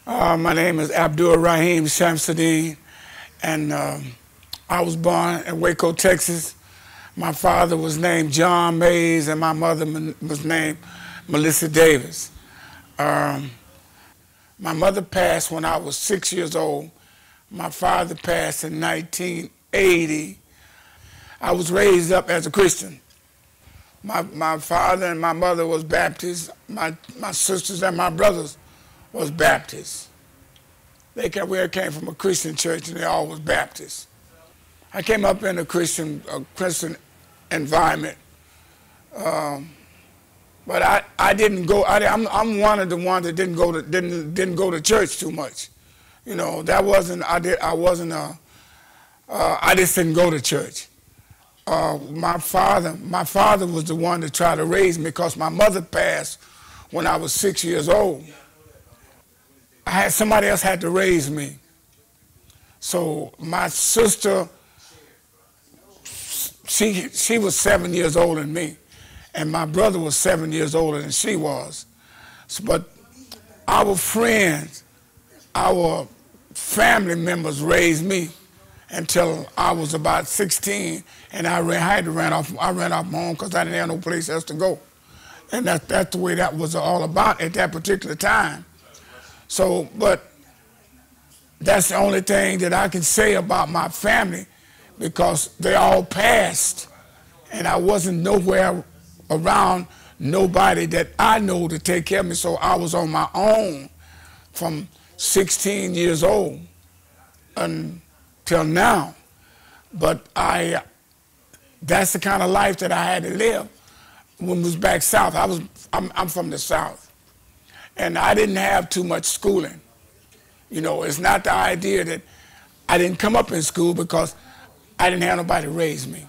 My name is Abdurrahim Şemseddin, and I was born in Waco, Texas. My father was named John Maze, and my mother was named Melissa Davis. My mother passed when I was 6 years old. My father passed in 1980. I was raised up as a Christian. My father and my mother was Baptist. My sisters and my brothers was Baptist. We came from a Christian church, and they all was Baptist. I came up in a Christian environment, but I didn't go. I'm one of the ones that didn't go to church too much. You know, that wasn't. I just didn't go to church. My father was the one that tried to raise me because my mother passed when I was 6 years old. Somebody else had to raise me. So my sister, she was 7 years older than me, and my brother was 7 years older than she was. But our friends, our family members raised me until I was about 16, and I had to run off home because I didn't have no place else to go. And that's the way that was all about at that particular time. So, but that's the only thing that I can say about my family, because they all passed, and I wasn't nowhere around nobody that I know to take care of me, so I was on my own from 16 years old until now. But that's the kind of life that I had to live when I was back south. I'm from the South. And I didn't have too much schooling. You know, it's not the idea that I didn't come up in school, because I didn't have nobody to raise me.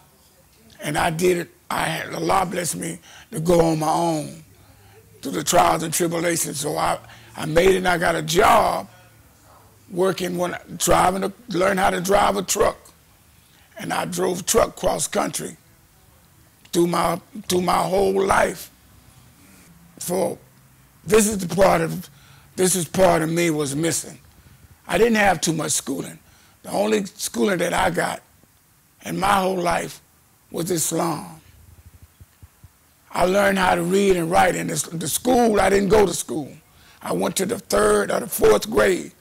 And I did it. Allah blessed me to go on my own through the trials and tribulations. So I made it, and I got a job working learn how to drive a truck. And I drove truck cross country through my whole life. This is part of me was missing. I didn't have too much schooling. The only schooling that I got in my whole life was Islam. I learned how to read and write in the school. I didn't go to school. I went to the 3rd or the 4th grade.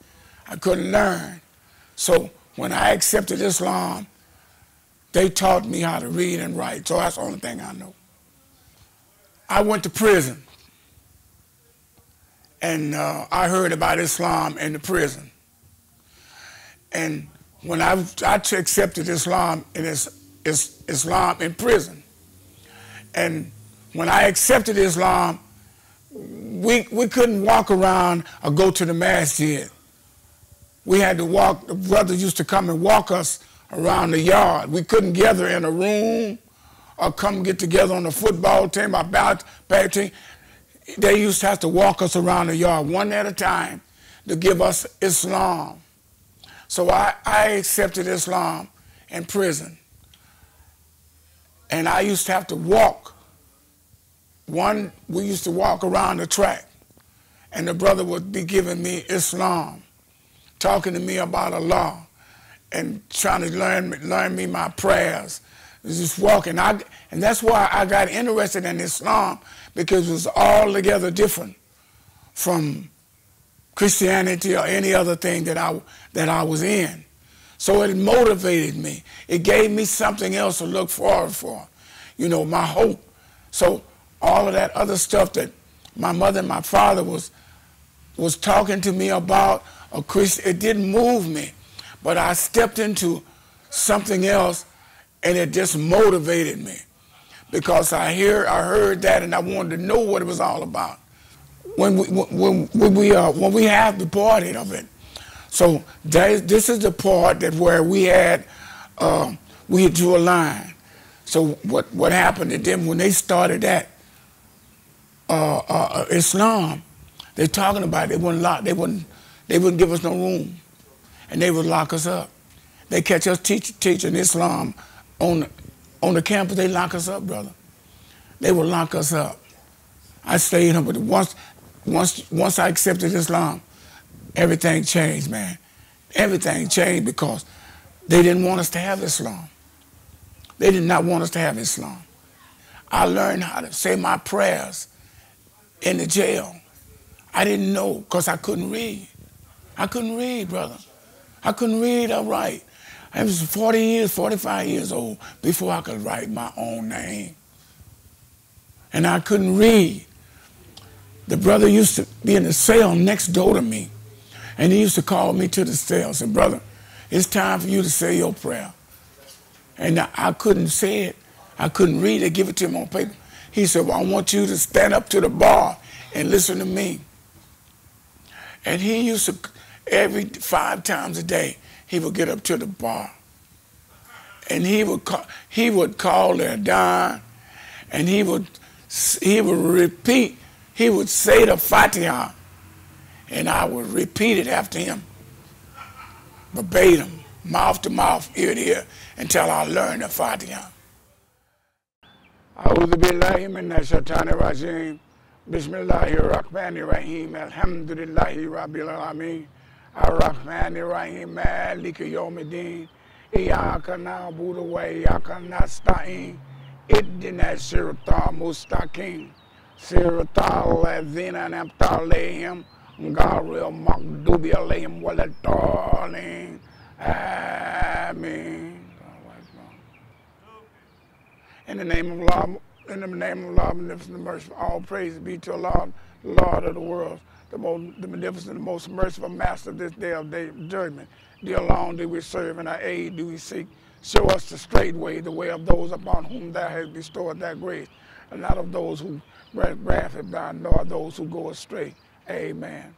I couldn't learn. So when I accepted Islam, they taught me how to read and write. So that's the only thing I know. I went to prison. And I heard about Islam in the prison. And when I accepted Islam, it's Islam in prison. And when I accepted Islam, we couldn't walk around or go to the masjid. We had to walk. The brothers used to come and walk us around the yard. We couldn't gather in a room or come get together on a football team or bad team. They used to have to walk us around the yard one at a time to give us Islam. So I accepted Islam in prison. And I used to have to walk. We used to walk around the track, and the brother would be giving me Islam, talking to me about Allah, and trying to learn me my prayers. Just walking. And that's why I got interested in Islam, because it was altogether different from Christianity or any other thing that I was in. So it motivated me. It gave me something else to look forward for, you know, my hope. So all of that other stuff that my mother and my father was talking to me about, it didn't move me. But I stepped into something else, and it just motivated me, because I heard that, and I wanted to know what it was all about. When we have the party of it, so this is the part where we drew a line. So what happened to them when they started that Islam? They're talking about it. They wouldn't give us no room, and they would lock us up. They catch us teaching Islam on the campus. They lock us up, brother. They would lock us up. I stayed here, but once I accepted Islam, everything changed, man. Everything changed because they didn't want us to have Islam. They did not want us to have Islam. I learned how to say my prayers in the jail. I didn't know because I couldn't read. I couldn't read, brother. I couldn't read or write. I was 40 years, 45 years old before I could write my own name. And I couldn't read. The brother used to be in the cell next door to me. And he used to call me to the cell and say, brother, it's time for you to say your prayer. And I couldn't say it. I couldn't read it, give it to him on paper. He said, well, I want you to stand up to the bar and listen to me. And he used to, every 5 times a day, he would get up to the bar. And he would call their dime, and he would repeat, he would say the Fatiha, and I would repeat it after him, verbatim, mouth to mouth, ear to ear, until I learned the Fatiha. A'udhu billahi minash shaitani rajim. Bismillahir rahmanir rahim. Alhamdulillahi rabbil alamin. Ar-Rahmanir Rahim. Maliki yawmiddin. Iyyaka na'budu wa iyyaka nasta'in. Ihdina siratal mustaqim. Siratal ladzina an'amta alaihim ghayril maghdubi alaihim waladdallin. Amen. In the name of Allah, magnificent and merciful, all praise be to Allah, the Lord of the world, the magnificent and most merciful Master of this day of judgment. Dear alone do we serve, and our aid do we seek. Show us the straight way, the way of those upon whom thou hast bestowed thy grace, and not of those who wrath have done, nor those who go astray. Amen.